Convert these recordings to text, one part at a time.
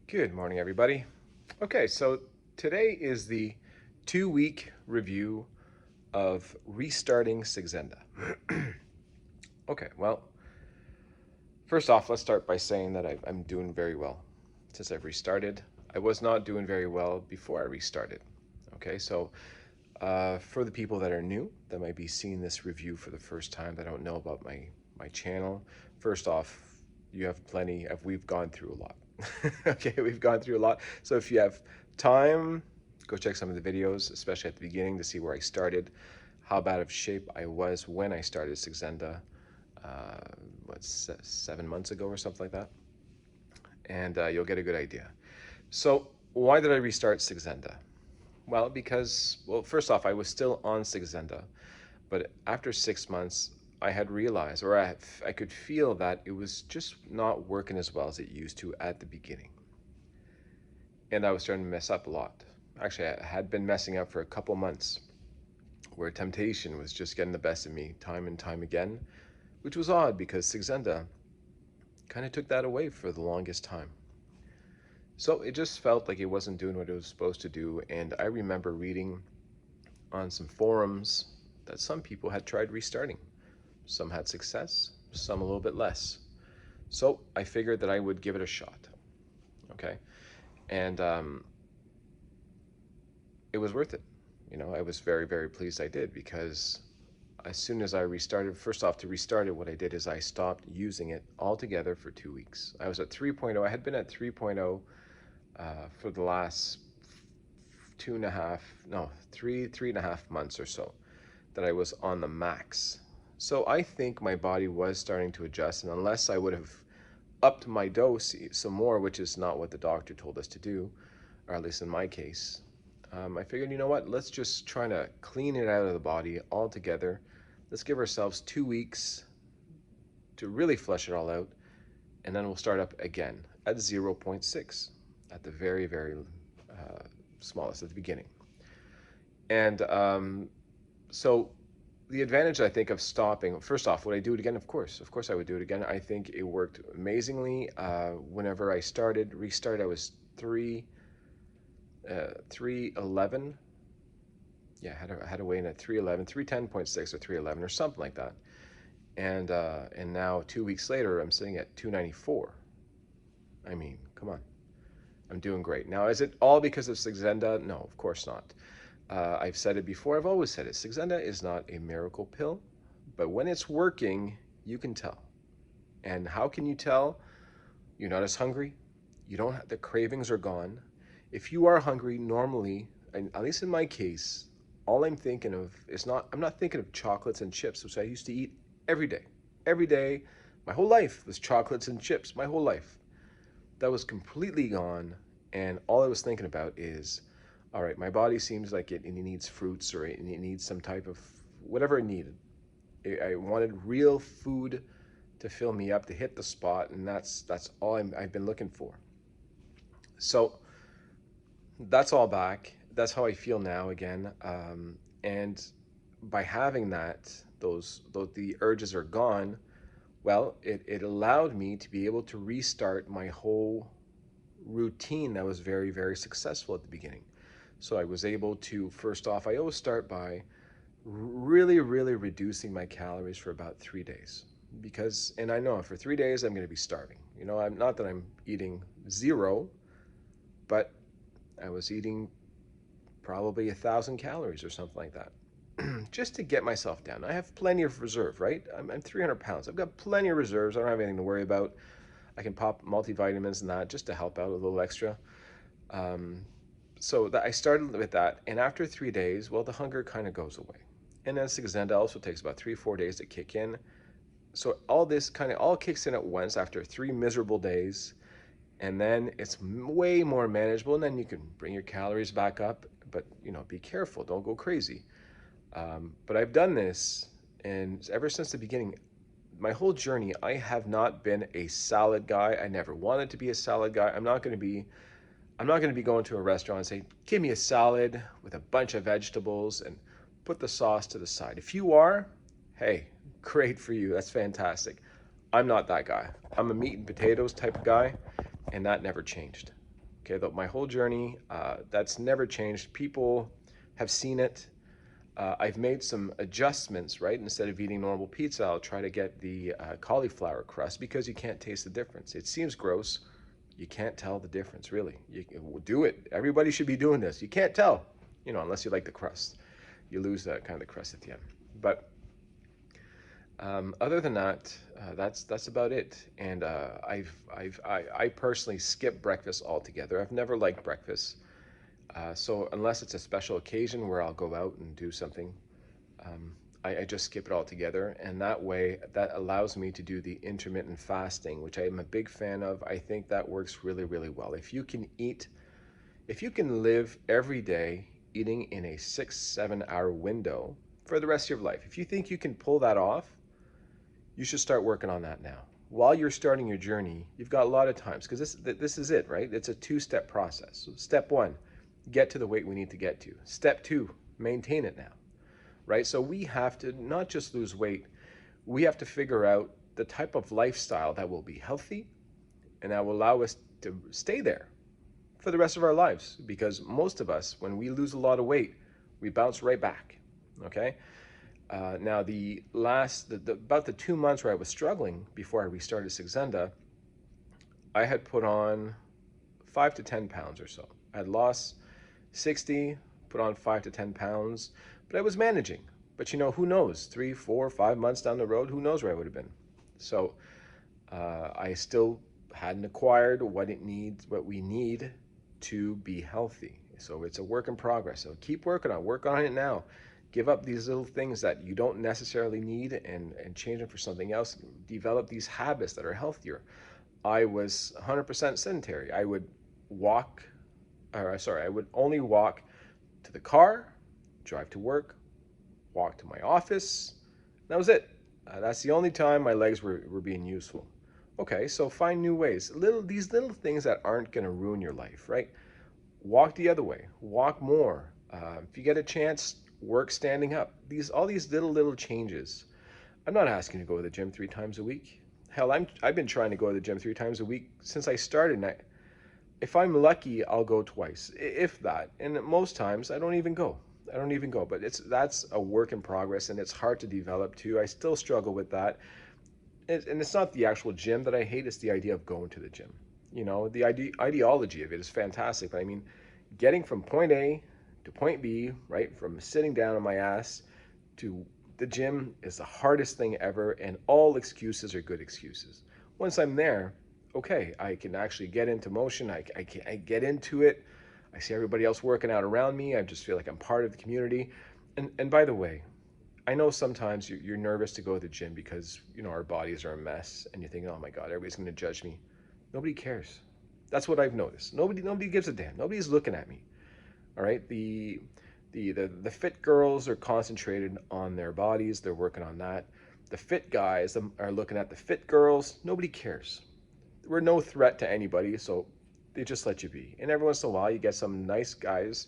Good morning, everybody. Okay, so today is the 2 week review of restarting Saxenda. Okay, well, first off, let's start by saying that I'm doing very well since I've restarted. I was not doing very well before I restarted. Okay, so for the people that are new, that might be seeing this review for the first time, that don't know about my channel, first off, you have plenty of, we've gone through a lot. Okay, we've gone through a lot. So if you have time, go check some of the videos, especially at the beginning, to see where I started, how bad of shape I was when I started Saxenda, uh, 7 months ago or something like that, and you'll get a good idea. So why did I restart Saxenda? Well, because, well, first off, I was still on Saxenda, but after 6 months, I had realized, or I could feel that it was just not working as well as it used to at the beginning. And I was starting to mess up a lot. Actually, I had been messing up for a couple months, where temptation was just getting the best of me time and time again, which was odd because Saxenda kind of took that away for the longest time. So it just felt like it wasn't doing what it was supposed to do, and I remember reading on some forums that some people had tried restarting. Some had success, some a little bit less. So I figured that I would give it a shot. Okay, and it was worth it. I was very, very pleased I did, because as soon as I restarted, first off, to restart it, what I did is I stopped using it altogether for 2 weeks. I was at 3.0. I had been at 3.0 for the last 3.5 months or so that I was on the max. So I think my body was starting to adjust, and unless I would have upped my dose some more, which is not what the doctor told us to do, or at least in my case, I figured, you know what, let's just try to clean it out of the body altogether. Let's give ourselves 2 weeks to really flush it all out, and then we'll start up again at 0.6, at the very, very smallest at the beginning. And so the advantage, I think, of stopping, first off, would I do it again? Of course I would do it again. I think it worked amazingly. Whenever I restarted, I was 311. Yeah, I had to weigh in at 311, 310.6 or 311 or something like that. And now 2 weeks later, I'm sitting at 294. I mean, come on. I'm doing great. Now, is it all because of Saxenda? No, of course not. I've said it before. I've always said it. Saxenda is not a miracle pill, but when it's working, you can tell. And how can you tell? You're not as hungry. You don't have, the cravings are gone. If you are hungry, normally, and at least in my case, all I'm thinking of is I'm not thinking of chocolates and chips, which I used to eat every day. Every day, my whole life was chocolates and chips, my whole life. That was completely gone, and all I was thinking about is, all right, my body seems like it needs fruits, or it needs some type of whatever it needed. I wanted real food to fill me up, to hit the spot, and that's all I've been looking for. So that's all back. That's how I feel now again. And by having that, the urges are gone. Well, it allowed me to be able to restart my whole routine that was very, very successful at the beginning. So I was able to, first off, I always start by really, really reducing my calories for about 3 days. Because, and I know for 3 days I'm going to be starving. I'm not that I'm eating zero, but I was eating probably 1,000 calories or something like that, just to get myself down. I have plenty of reserve, right? I'm 300 pounds. I've got plenty of reserves. I don't have anything to worry about. I can pop multivitamins and that just to help out a little extra. So that I started with that, and after 3 days, well, the hunger kind of goes away. And then Saxenda also takes about 3-4 days to kick in. So all this kind of all kicks in at once after 3 miserable days, and then it's way more manageable. And then you can bring your calories back up, but be careful, don't go crazy. But I've done this, and ever since the beginning, my whole journey, I have not been a salad guy. I never wanted to be a salad guy. I'm not going to be going to a restaurant and say, give me a salad with a bunch of vegetables and put the sauce to the side. If you are, hey, great for you. That's fantastic. I'm not that guy. I'm a meat and potatoes type of guy, and that never changed. Okay, my whole journey, that's never changed. People have seen it. I've made some adjustments, right? Instead of eating normal pizza, I'll try to get the cauliflower crust because you can't taste the difference. It seems gross. You can't tell the difference, really. You do it. Everybody should be doing this. You can't tell, unless you like the crust. You lose that kind of the crust at the end. But other than that, that's about it. And I personally skip breakfast altogether. I've never liked breakfast. So unless it's a special occasion where I'll go out and do something, I just skip it altogether. And that way, that allows me to do the intermittent fasting, which I am a big fan of. I think that works really, really well. If you can live every day eating in a 6-7 hour window for the rest of your life, if you think you can pull that off, you should start working on that now. While you're starting your journey, you've got a lot of times, because this is it, right? It's a 2-step process. So step 1, get to the weight we need to get to. Step 2, maintain it now, right? So we have to not just lose weight, we have to figure out the type of lifestyle that will be healthy and that will allow us to stay there for the rest of our lives. Because most of us, when we lose a lot of weight, we bounce right back, okay? Now, about the 2 months where I was struggling before I restarted Saxenda, I had put on 5 to 10 pounds or so. I had lost 60, put on 5 to 10 pounds, but I was managing. But who knows? 3, 4, 5 months down the road, who knows where I would have been? So I still hadn't acquired what we need to be healthy. So it's a work in progress. So keep working on it now. Give up these little things that you don't necessarily need and change them for something else. Develop these habits that are healthier. I was 100% sedentary. I would only walk to the car, drive to work, walk to my office. That was it. That's the only time my legs were being useful. Okay, so find new ways. These little things that aren't going to ruin your life, right? Walk the other way. Walk more. If you get a chance, work standing up. All these little changes. I'm not asking you to go to the gym 3 times a week. Hell, I've been trying to go to the gym 3 times a week since I started. And if I'm lucky, I'll go twice, if that. And most times, I don't even go. But that's a work in progress, and it's hard to develop too. I still struggle with that. And it's not the actual gym that I hate. It's the idea of going to the gym. The ideology of it is fantastic. But I mean, getting from point A to point B, right, from sitting down on my ass to the gym is the hardest thing ever, and all excuses are good excuses. Once I'm there, okay, I can actually get into motion. I get into it. I see everybody else working out around me. I just feel like I'm part of the community. And by the way, I know sometimes you're nervous to go to the gym because our bodies are a mess, and you think, oh my God, everybody's going to judge me. Nobody cares. That's what I've noticed. Nobody gives a damn. Nobody's looking at me. All right. The fit girls are concentrated on their bodies. They're working on that. The fit guys are looking at the fit girls. Nobody cares. We're no threat to anybody, so they just let you be. And every once in a while, you get some nice guys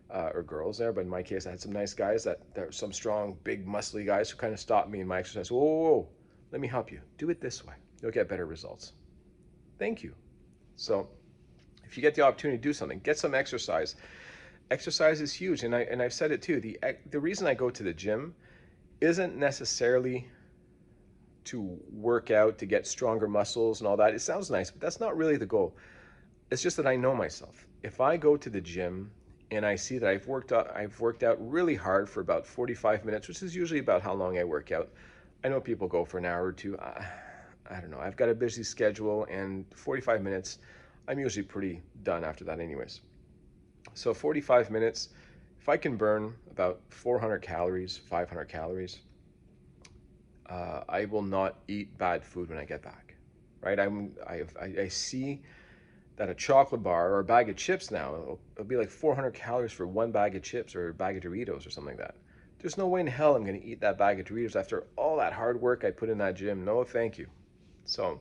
or girls there. But in my case, I had some nice guys that are some strong, big, muscly guys who kind of stopped me in my exercise. Whoa, whoa, whoa. Let me help you. Do it this way. You'll get better results. Thank you. So if you get the opportunity to do something, get some exercise. Exercise is huge, and I've said it too. The reason I go to the gym isn't necessarily to work out to get stronger muscles and all that. It sounds nice, but that's not really the goal. It's just that I know myself. If I go to the gym and I see that I've worked out really hard for about 45 minutes, which is usually about how long I work out. I know people go for an hour or two. I don't know. I've got a busy schedule, and 45 minutes, I'm usually pretty done after that anyways. So 45 minutes, if I can burn about 400 calories, 500 calories, I will not eat bad food when I get back, right? I see that a chocolate bar or a bag of chips now, it'll be like 400 calories for one bag of chips or a bag of Doritos or something like that. There's no way in hell I'm going to eat that bag of Doritos after all that hard work I put in that gym. No, thank you. So,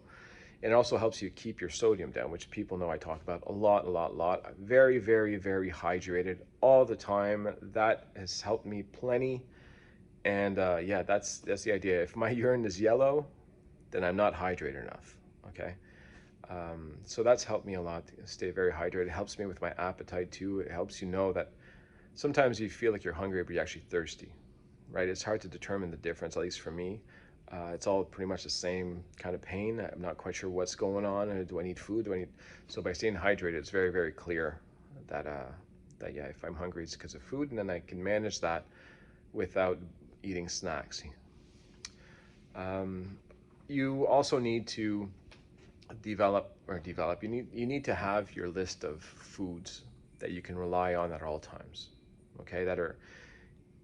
and it also helps you keep your sodium down, which people know I talk about a lot. Very, very, very hydrated all the time. That has helped me plenty. And yeah, that's the idea. If my urine is yellow, then I'm not hydrated enough. Okay. So that's helped me a lot to stay very hydrated. It helps me with my appetite too. It helps you know that sometimes you feel like you're hungry, but you're actually thirsty, right? It's hard to determine the difference, at least for me. It's all pretty much the same kind of pain. I'm not quite sure what's going on. Do I need food? Do I need? So by staying hydrated, it's very, very clear that yeah, if I'm hungry, it's because of food, and then I can manage that without eating snacks. Um, you also need to develop. You need to have your list of foods that you can rely on at all times. Okay, that are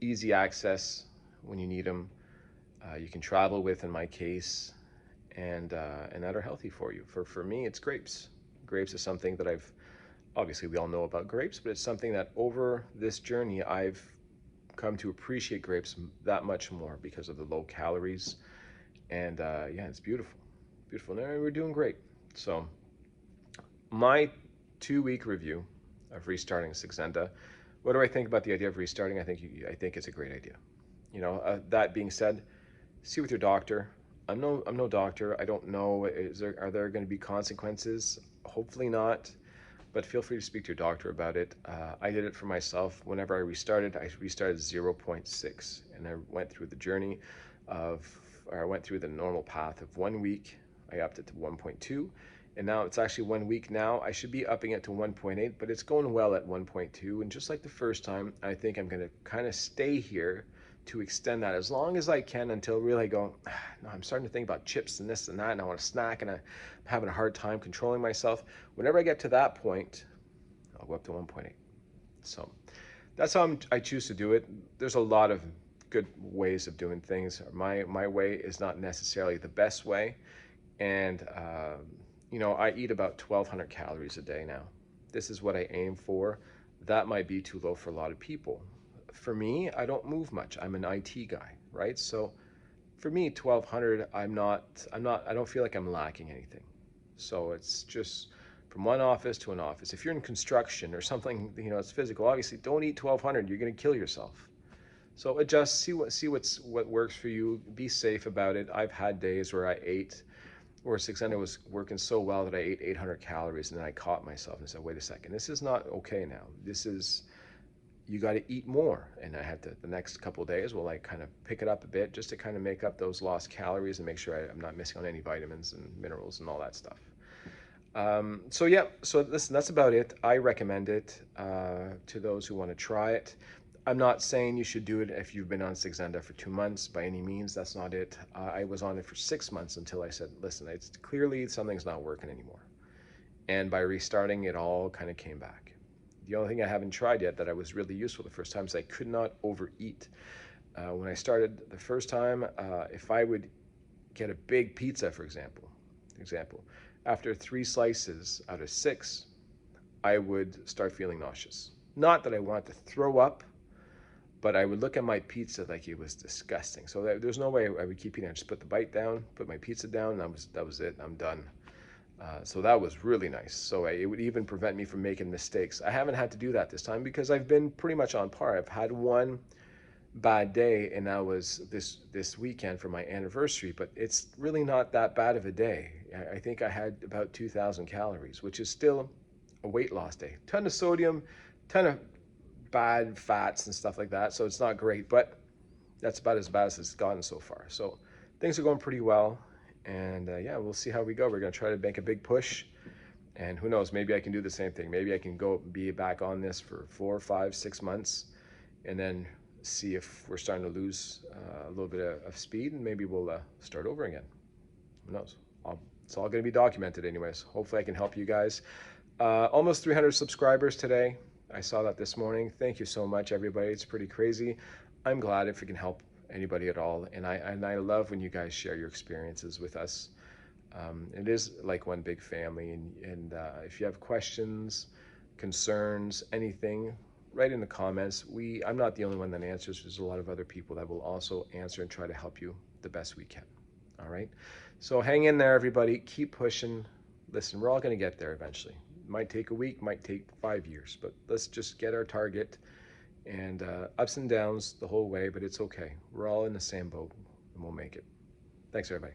easy access when you need them. You can travel with, in my case, and that are healthy for you. For me, it's grapes. Grapes is something that I've obviously we all know about grapes, but it's something that over this journey I've come to appreciate grapes that much more because of the low calories. And yeah, it's beautiful, beautiful. And we're doing great. So my 2 week review of restarting Saxenda. What do I think about the idea of restarting? I think it's a great idea. That being said, see with your doctor. I'm no doctor. I don't know. Are there going to be consequences? Hopefully not. But feel free to speak to your doctor about it. I did it for myself. Whenever I restarted 0.6, and I went through the journey I went through the normal path of 1 week. I upped it to 1.2, and now it's actually 1 week now. I should be upping it to 1.8, but it's going well at 1.2. And just like the first time, I think I'm going to kind of stay here to extend that as long as I can until really I go, no, I'm starting to think about chips and this and that, and I want to snack, and I'm having a hard time controlling myself. Whenever I get to that point, I'll go up to 1.8. So that's how I choose to do it. There's a lot of good ways of doing things. My way is not necessarily the best way, and I eat about 1,200 calories a day now. This is what I aim for. That might be too low for a lot of people. For me, I don't move much. I'm an IT guy, right? So for me, 1,200, I don't feel like I'm lacking anything. So it's just from one office to an office. If you're in construction or something, it's physical. Obviously, don't eat 1,200. You're going to kill yourself. So adjust, what works for you. Be safe about it. I've had days where 600 was working so well that I ate 800 calories, and then I caught myself and said, wait a second, this is not okay now. You got to eat more. And I had to, the next couple of days, will I kind of pick it up a bit just to kind of make up those lost calories and make sure I'm not missing on any vitamins and minerals and all that stuff. So yeah, so listen, that's about it. I recommend it to those who want to try it. I'm not saying you should do it if you've been on Saxenda for 2 months by any means. That's not it. I was on it for 6 months until I said, listen, it's clearly something's not working anymore. And by restarting, it all kind of came back. The only thing I haven't tried yet that I was really useful the first time is I could not overeat. When I started the first time, if I would get a big pizza, for example, after 3 slices out of 6, I would start feeling nauseous. Not that I wanted to throw up, but I would look at my pizza like it was disgusting. So there's no way I would keep eating. I just put the bite down, put my pizza down, and that was it. I'm done. So that was really nice. So it would even prevent me from making mistakes. I haven't had to do that this time because I've been pretty much on par. I've had one bad day, and that was this weekend for my anniversary, but it's really not that bad of a day. I think I had about 2,000 calories, which is still a weight loss day. Ton of sodium, ton of bad fats and stuff like that. So it's not great, but that's about as bad as it's gotten so far. So things are going pretty well. And yeah, we'll see how we go. We're going to try to make a big push. And who knows, maybe I can do the same thing. Maybe I can be back on this for 4, 5, 6 months and then see if we're starting to lose a little bit of speed, and maybe we'll start over again. Who knows? It's all going to be documented anyways. Hopefully I can help you guys. Almost 300 subscribers today. I saw that this morning. Thank you so much, everybody. It's pretty crazy. I'm glad if we can help anybody at all. And I love when you guys share your experiences with us. It is like one big family. And if you have questions, concerns, anything, write in the comments. I'm not the only one that answers. There's a lot of other people that will also answer and try to help you the best we can. All right? So hang in there, everybody. Keep pushing. Listen, we're all going to get there eventually. Might take a week, might take 5 years, but let's just get our target. And ups and downs the whole way, but it's okay. We're all in the same boat, and we'll make it. Thanks, everybody.